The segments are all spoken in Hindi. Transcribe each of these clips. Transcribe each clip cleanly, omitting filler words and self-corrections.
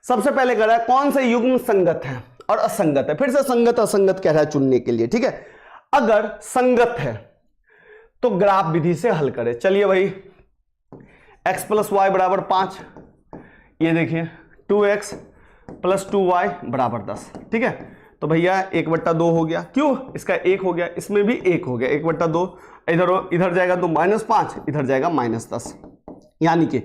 सबसे पहले कह रहा है कौन से युग्म संगत है और असंगत है। फिर से संगत असंगत कह रहा है चुनने के लिए, ठीक है। अगर संगत है तो ग्राफ विधि से हल करें। चलिए भाई, x + y = 5, ये देखिए 2x + 2y = 10, ठीक है। तो भैया 1/2 हो गया, क्यों, इसका 1 हो गया, इसमें भी 1 हो गया, 1/2 इधर जाएगा तो -5, इधर जाएगा -10, यानी कि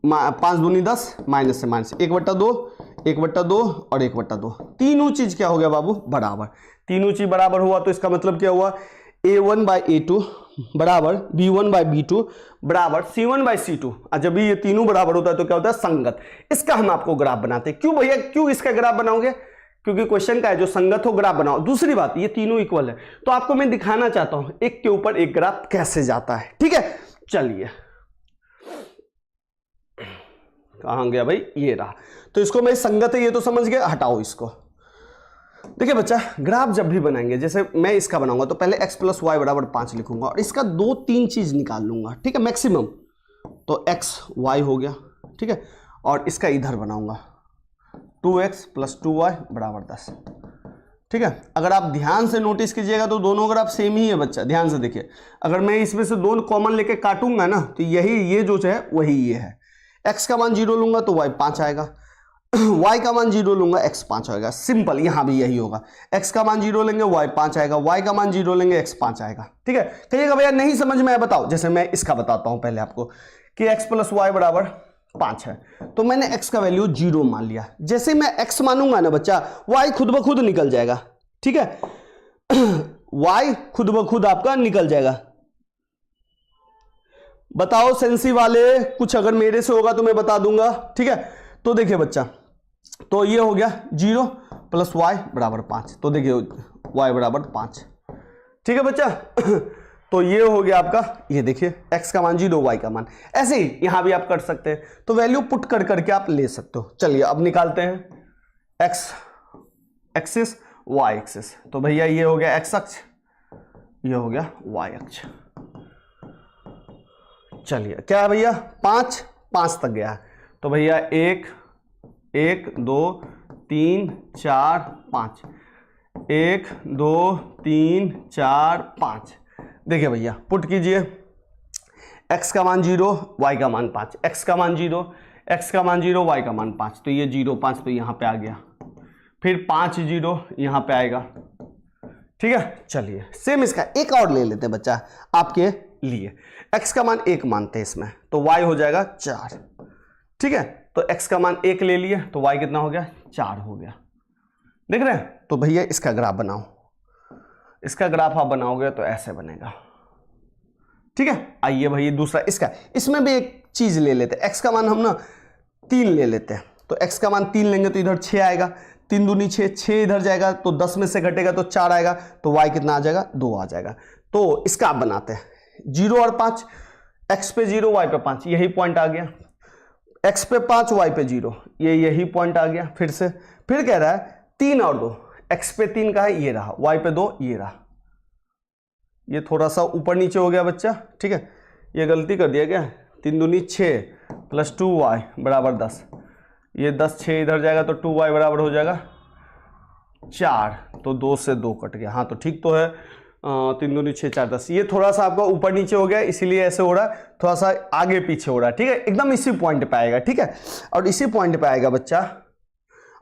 5 दूनी 10, माइनस से माइनस 1/2, 1/2 और 1/2, तीनों चीज क्या हो गया बाबू, बराबर। तीनों चीज बराबर हुआ तो इसका मतलब क्या हुआ, a1/a2 बराबर b1/b2 बराबर c1/c2। जब भी ये तीनों बराबर होता है तो क्या होता है, संगत। इसका हम आपको ग्राफ बनाते हैं। क्यों भैया, क्यों इसका ग्राफ बनाओगे, क्योंकि क्वेश्चन का है जो संगत हो ग्राफ बनाओ। दूसरी बात, ये तीनों इक्वल है तो आपको मैं दिखाना चाहता हूं एक के ऊपर एक ग्राफ कैसे जाता है, ठीक है। चलिए, कहां गया भाई, ये रहा। तो इसको मैं संगत है ये तो समझ गया, हटाओ इसको। देखिए बच्चा, ग्राफ जब भी बनाएंगे, जैसे मैं इसका बनाऊंगा तो पहले x + y = 5 लिखूंगा और इसका 2-3 चीज निकाल लूंगा, ठीक है, मैक्सिमम। तो x y हो गया, ठीक है। और इसका इधर बनाऊंगा 2x + 2y = 10, ठीक है। अगर आप ध्यान से नोटिस कीजिएगा तो दोनों ग्राफ सेम ही है बच्चा, ध्यान से देखिए। अगर मैं इसमें से दोनों कॉमन लेके काटूंगा ना तो यही, ये जो है वही ये है। x का मान 0 लूंगा तो y 5 आएगा, y का मान 0 लूंगा x 5 आएगा। सिंपल, यहां भी यही होगा, x का मान 0 लेंगे y 5 आएगा, y का मान 0 लेंगे x 5 आएगा, ठीक है। कहिएगा भैया नहीं समझ में आया, बताओ। जैसे मैं इसका बताता हूं पहले आपको कि x + y = 5 है, तो मैंने x का वैल्यू 0 मान लिया। जैसे मैं x मानूंगा ना बच्चा, y खुद ब खुद निकल जाएगा, ठीक है। y खुद ब खुद आपका निकल जाएगा। बताओ सेंसी वाले, कुछ अगर मेरे से होगा तो मैं बता दूंगा, ठीक है। तो देखिए बच्चा, तो ये हो गया 0 + y = 5, तो देखिए y = 5, ठीक है बच्चा। तो ये हो गया आपका, ये देखिए x का मान 0, y का मान, ऐसे ही यहां भी आप कर सकते हैं। तो वैल्यू पुट कर करके आप ले सकते हो। चलिए अब निकालते हैं x एक्सिस y एक्सिस। तो भैया ये हो गया x अक्ष, ये हो गया y अक्ष। चलिए क्या है भैया, 5 तक गया है। तो भैया 1 1 2 3 4 5, 1 2 3 4 5। देखिए भैया पुट कीजिए, x का मान 0, y का मान 5, x का मान 0, x का मान 0, y का मान 5, तो ये 0 5 तो यहाँ पे आ गया, फिर 5 0 यहाँ पे आएगा, ठीक है। चलिए सेम इसका एक और ले लेते हैं बच्चा आपके लिए। x का मान 1 मानते हैं इसमें, तो y हो जाएगा 4, ठीक है। तो x का मान 1 ले लिए तो y कितना हो गया, 4 हो गया, देख रहे हैं। तो भैया इसका ग्राफ बनाओ, इसका ग्राफ आप बनाओगे तो ऐसे बनेगा, ठीक है। आइए भाई दूसरा इसका, इसमें भी एक चीज ले लेते हैं। x का मान हम ना 3 ले लेते हैं, तो x का मान 3 लेंगे तो इधर 6 आएगा, 3 दूनी 6, 6 इधर जाएगा तो 10 में से घटेगा तो 4 आएगा, तो y कितना आ जाएगा, 2 आ जाएगा। तो इसका आप बनाते हैं 0 और 5, x पे 0 y पे 5, यही पॉइंट आ गया। x पे 5 y पे 0, ये यही पॉइंट आ गया। फिर से फिर कह रहा है 3 और 2, x पे 3 का है, ये रहा, y पे 2 ये रहा। ये थोड़ा सा ऊपर नीचे हो गया बच्चा, ठीक है, ये गलती कर दिया क्या, 3 दूनी 6 + 2y = 10, ये 10 6 इधर जाएगा तो 2y बराबर हो जाएगा 4, तो 2 से 2 कट गया। हाँ तो ठीक तो है, 3 दूनी 6 4 10, ये थोड़ा सा आपका ऊपर नीचे हो गया इसीलिए ऐसे हो रहा है, थोड़ा सा आगे पीछे हो रहा है, ठीक है। एकदम इसी पॉइंट पे आएगा, ठीक है, और इसी पॉइंट पे आएगा बच्चा,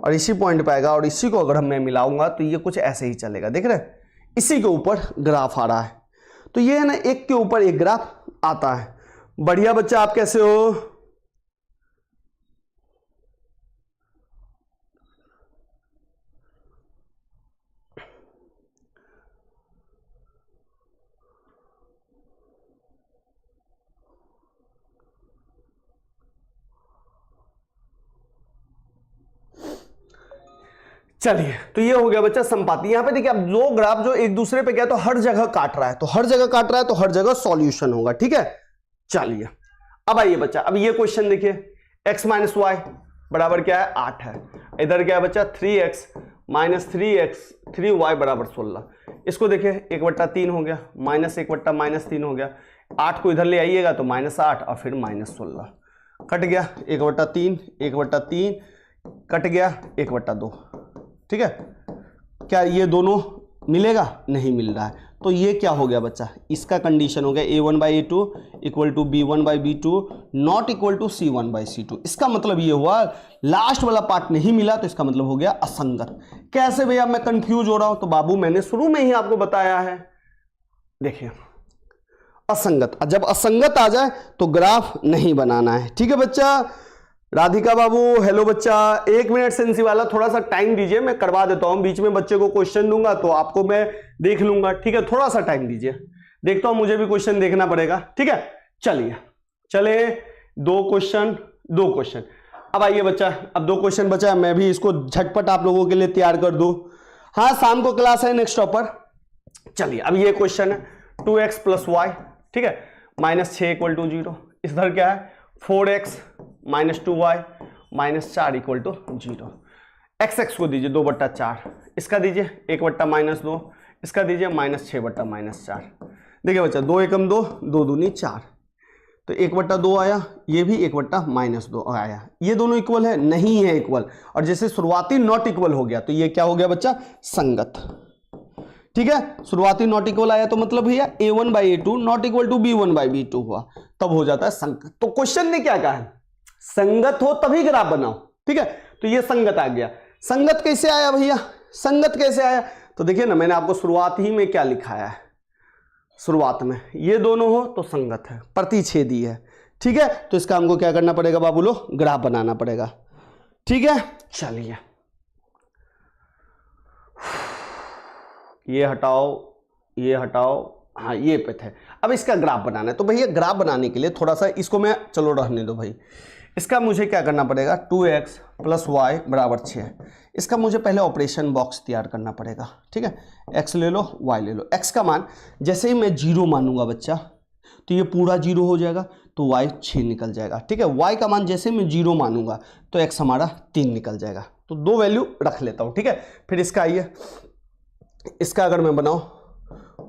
और इसी पॉइंट पे आएगा, और इसी को अगर मैं मिलाऊंगा तो ये कुछ ऐसे ही चलेगा, देख रहे हैं, इसी के ऊपर ग्राफ आ रहा है। तो ये है ना, एक के ऊपर एक ग्राफ आता है। बढ़िया बच्चा, आप कैसे हो? चलिए तो ये हो गया बच्चा संपाति। यहां पे देखिए अब दो ग्राफ जो एक दूसरे पे गया तो हर जगह काट रहा है, तो हर जगह काट रहा है तो हर जगह सॉल्यूशन होगा, ठीक है। चलिए अब आइए बच्चा, अब ये क्वेश्चन देखिए, x - y बराबर क्या है, 8 है। इधर क्या है बच्चा, 3x - 3x 3y = 16। इसको देखिए 1/3 हो गया, -1/-3 हो गया, 8 को इधर ले आइएगा तो -8 और फिर -16 कट गया, 1/3 1/3, कट गया 1/2, ठीक है। क्या ये दोनों मिलेगा? नहीं मिल रहा है, तो ये क्या हो गया बच्चा, इसका कंडीशन हो गया A1/A2 equal to B1/B2 not equal to C1/C2। इसका मतलब ये हुआ लास्ट वाला पार्ट नहीं मिला, तो इसका मतलब हो गया असंगत। कैसे भैया मैं कंफ्यूज हो रहा हूं? तो बाबू मैंने शुरू में ही आपको बताया है, देखिए असंगत, जब असंगत आ जाए तो ग्राफ नहीं बनाना है, ठीक है बच्चा। राधिका बाबू हेलो बच्चा, 1 मिनट सेंसी वाला, थोड़ा सा टाइम दीजिए, मैं करवा देता हूं। बीच में बच्चे को क्वेश्चन दूंगा तो आपको मैं देख लूंगा, ठीक है। थोड़ा सा टाइम दीजिए, देखता हूं, मुझे भी क्वेश्चन देखना पड़ेगा, ठीक है। चले 2 क्वेश्चन। अब आइए बच्चा, अब 2 क्वेश्चन बचा है, मैं भी इसको झटपट आप लोगों के लिए तैयार कर दूं। हाँ, शाम को क्लास है नेक्स्ट टॉपर। चलिए अब ये क्वेश्चन है 2x + y, ठीक है, -6 = 0। इधर क्या है 4x - 2y - 4 = 0। x को दीजिए 2/4, इसका दीजिए 1/-2, इसका दीजिए -6/-4। देखिए बच्चा 2 एकम 2, 2 दूनी 4, तो 1/2 आया, ये भी 1/-2 आया। ये दोनों इक्वल है? नहीं है इक्वल। और जैसे शुरुआती नॉट इक्वल हो गया तो ये क्या हो गया बच्चा, संगत, ठीक है। शुरुआती नॉट इक्वल आया तो मतलब भैया A1/A2 not equal to B1/B2 हुआ, तब हो जाता है संगत। तो क्वेश्चन ने क्या कहा है, संगत हो तभी ग्राफ बनाओ, ठीक है। तो ये संगत आ गया। संगत कैसे आया भैया, संगत कैसे आया? तो देखिए ना, मैंने आपको शुरुआत ही में क्या लिखाया है, शुरुआत में ये दोनों हो तो संगत है, प्रतिच्छेदी है, ठीक है। तो इसका हमको क्या करना पड़ेगा बाबू लोग, ग्राफ बनाना पड़ेगा, ठीक है। चलिए ये हटाओ, हाँ ये पे थे। अब इसका ग्राफ बनाना है, तो भैया ग्राफ बनाने के लिए थोड़ा सा इसको मैं, चलो रहने दो भाई, इसका मुझे क्या करना पड़ेगा, 2x + y = 6। इसका मुझे पहले ऑपरेशन बॉक्स तैयार करना पड़ेगा, ठीक है। x ले लो, y ले लो। x का मान जैसे ही मैं 0 मानूंगा बच्चा, तो ये पूरा 0 हो जाएगा, तो y 6 निकल जाएगा, ठीक है। y का मान जैसे मैं 0 मानूंगा तो x हमारा 3 निकल जाएगा। तो 2 वैल्यू रख लेता हूँ, ठीक है। फिर इसका आइए, इसका अगर मैं बनाऊं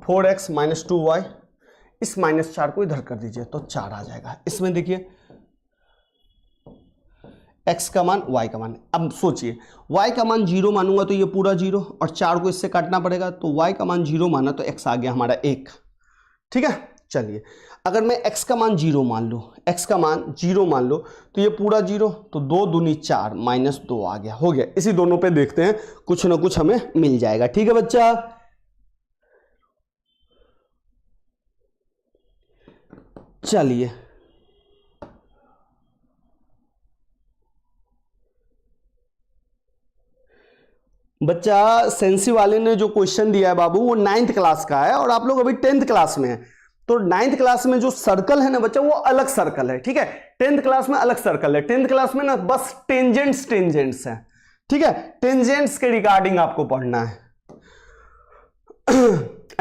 4x - 2y, इस -4 को इधर कर दीजिए तो 4 आ जाएगा। इसमें देखिए x का मान, y का मान। अब सोचिए y का मान 0 मानूंगा तो ये पूरा 0, और 4 को इससे काटना पड़ेगा, तो y का मान 0 माना तो x आ गया हमारा 1, ठीक है। चलिए अगर मैं x का मान 0 मान लूँ, x का मान 0 मान लो, तो ये पूरा 0, तो 2 दूनी 4 -2 आ गया, हो गया। इसी दोनों पे देखते हैं, कुछ ना कुछ हमें मिल जाएगा, ठीक है बच्चा। चलिए बच्चा, सेंसी वाले ने जो क्वेश्चन दिया है बाबू वो 9th क्लास का है, और आप लोग अभी 10th क्लास में है। तो 9th क्लास में जो सर्कल है ना बच्चा, वो अलग सर्कल है, ठीक है। 10th क्लास में अलग सर्कल है। 10th क्लास में ना बस टेंजेंट्स है, ठीक है। टेंजेंट्स के रिगार्डिंग आपको पढ़ना है।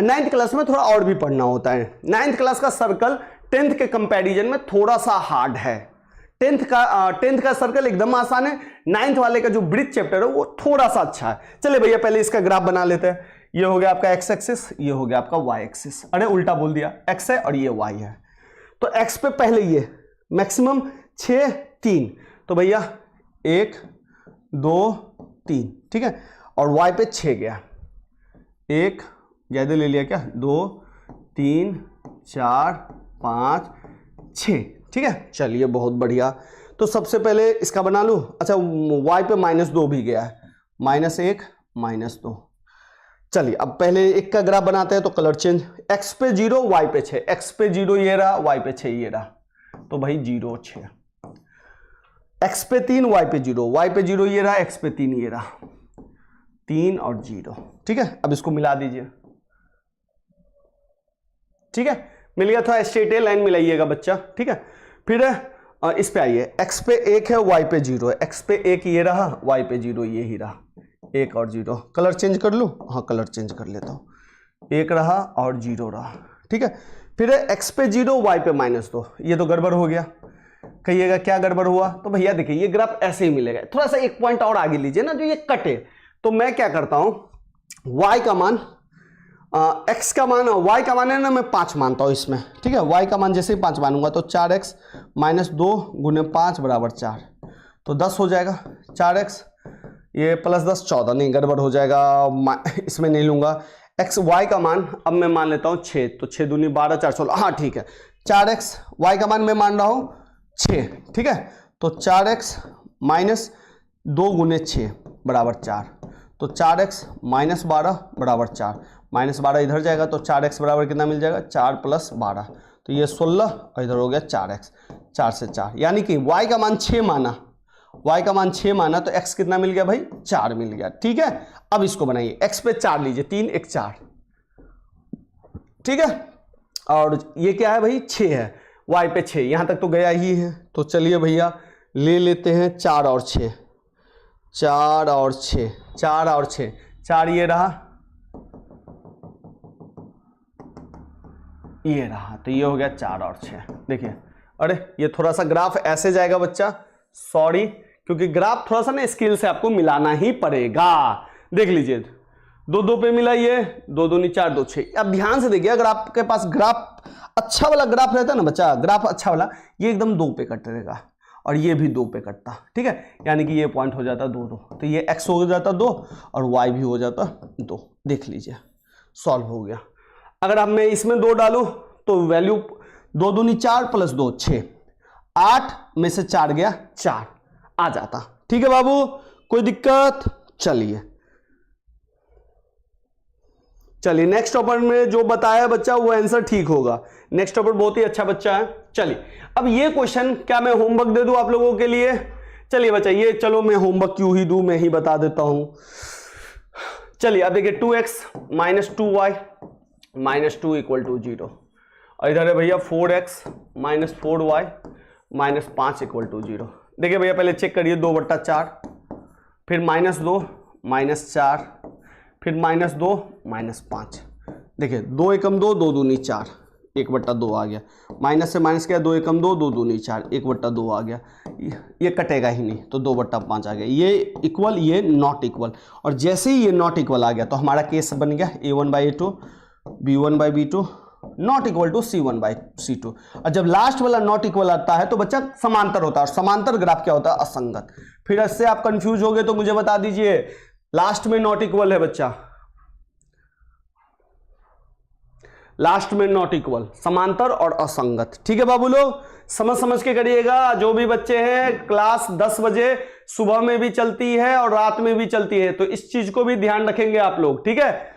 9th क्लास में थोड़ा और भी पढ़ना होता है। 9th क्लास का सर्कल 10th के कंपैरिजन में थोड़ा सा हार्ड है। 10th का सर्कल एकदम आसान है। 9th वाले का जो ब्रिज चैप्टर है वो थोड़ा सा अच्छा है। चलिए भैया पहले इसका ग्राफ बना लेते हैं। ये हो गया आपका x एक्सिस, ये हो गया आपका y एक्सिस। अरे उल्टा बोल दिया, x है और ये y है। तो x पे पहले ये मैक्सिमम 6 3, तो भैया 1 2 3, ठीक है। और y पे 6 गया, 1 ज्यादा ले लिया क्या, 2 3 4 5 6, ठीक है। चलिए बहुत बढ़िया। तो सबसे पहले इसका बना लूं। अच्छा y पे -2 भी गया है, -1 -2। चलिए अब पहले एक का ग्राफ बनाते हैं, तो कलर चेंज। x पे 0 y पे 6, x पे 0 ये रहा, y पे 6 ये रहा, तो भाई 0 6। x पे 3 y पे 0, y पे 0 ये रहा, x पे 3 ये रहा, 3 और 0, ठीक है। अब इसको मिला दीजिए, ठीक है, मिल गया। थोड़ा स्ट्रेट लाइन मिलाइएगा बच्चा, ठीक है। फिर इस पे आइए, x पे 1 है, y पे 0 है, x पे 1 ये रहा, y पे 0 ये ही रहा, 1 और 0। कलर चेंज कर लूं, हाँ कलर चेंज कर लेता हूं, 1 रहा और 0 रहा, ठीक है। फिर x पे 0 y पे -2, ये तो गड़बड़ हो गया। कहिएगा क्या गड़बड़ हुआ, तो भैया देखिए ये ग्राफ ऐसे ही मिलेगा। थोड़ा सा एक पॉइंट और आगे लीजिए ना, जो ये कटे। तो मैं क्या करता हूं, y का मान x का मान, y का मान है ना, मैं 5 मानता हूं इसमें, ठीक है। y का मान जैसे ही 5 मानूंगा तो 4x -2 × 5 = 4, तो 10 हो जाएगा 4x, ये प्लस 10 14, नहीं गड़बड़ हो जाएगा, इसमें नहीं लूंगा। एक्स वाई का मान अब मैं मान लेता हूँ 6, तो 6 दूनी 12 4 16, हाँ ठीक है। 4x वाई का मान मैं मान रहा हूँ 6, ठीक है। तो 4x माइनस 2 गुने 6 बराबर 4, तो 4x माइनस 12 बराबर 4, माइनस 12 इधर जाएगा तो 4x बराबर कितना मिल जाएगा 4 प्लस 12, तो ये 16 और इधर हो गया 4x, 4 से 4, यानी कि y का मान 6 माना, y का मान 6 माना तो x कितना मिल गया भाई 4 मिल गया, ठीक है। अब इसको बनाइए, x पे 4 लीजिए, 3 1 4, ठीक है। और ये क्या है भाई 6 है, y पे 6, यहां तक तो गया ही है। तो चलिए भैया ले लेते हैं 4 और 6, 4 और 6, 4 और 6, 4 ये रहा, ये रहा, तो ये हो गया 4 और 6। देखिए अरे ये थोड़ा सा ग्राफ ऐसे जाएगा बच्चा, सॉरी, क्योंकि ग्राफ थोड़ा सा ना स्केल से आपको मिलाना ही पड़ेगा। देख लीजिए 2 2 पे मिला, ये 2 दूनी 4 2 6। अब ध्यान से देखिए, अगर आपके पास ग्राफ अच्छा वाला ग्राफ रहता है ना बच्चा, ग्राफ अच्छा वाला, ये एकदम 2 पे कट रहेगा और ये भी 2 पे कटता, ठीक है। यानी कि ये पॉइंट हो जाता 2 2, तो ये x हो जाता 2 और y भी हो जाता 2। देख लीजिए सॉल्व हो गया। अगर अब मैं इसमें 2 डालूं तो वैल्यू 2 दूनी 4 प्लस 2 6, 8 में से 4 गया 4 आ जाता, ठीक है बाबू, कोई दिक्कत। चलिए नेक्स्ट टॉपर में जो बताया बच्चा वो आंसर ठीक होगा। नेक्स्ट टॉपर बहुत ही अच्छा बच्चा है। चलिए अब ये क्वेश्चन क्या मैं होमवर्क दे दूं आप लोगों के लिए? चलिए बच्चा ये, चलो मैं होमवर्क क्यों ही दूं, मैं ही बता देता हूं। चलिए अब देखिए 2x minus 2y minus 2 equal to 0, और इधर है भैया 4x minus 4y minus 5 equal to 0। देखिए भैया पहले चेक करिए, 2/4, फिर माइनस 2 माइनस 4, फिर माइनस 2 माइनस 5। देखिए 2 एकम 2, 2 दूनी 4, 1/2 आ गया, माइनस से माइनस किया, 2 एकम 2, 2 दूनी 4, 1/2 आ गया, ये कटेगा ही नहीं तो 2/5 आ गया। ये इक्वल, ये नॉट इक्वल, और जैसे ही ये नॉट इक्वल आ गया तो हमारा केस बन गया a1/a2 b1/b2 not equal to c1/c2। और जब लास्ट वाला नॉट इक्वल आता है तो बच्चा समांतर होता है, और समांतर ग्राफ क्या होता है? असंगत। फिर इससे आप कंफ्यूज हो गए तो मुझे बता दीजिए, लास्ट में नॉट इक्वल है बच्चा, लास्ट में नॉट इक्वल, समांतर और असंगत, ठीक है बाबू लोग, समझ के करिएगा। जो भी बच्चे हैं, क्लास 10 बजे सुबह में भी चलती है और रात में भी चलती है, तो इस चीज को भी ध्यान रखेंगे आप लोग, ठीक है।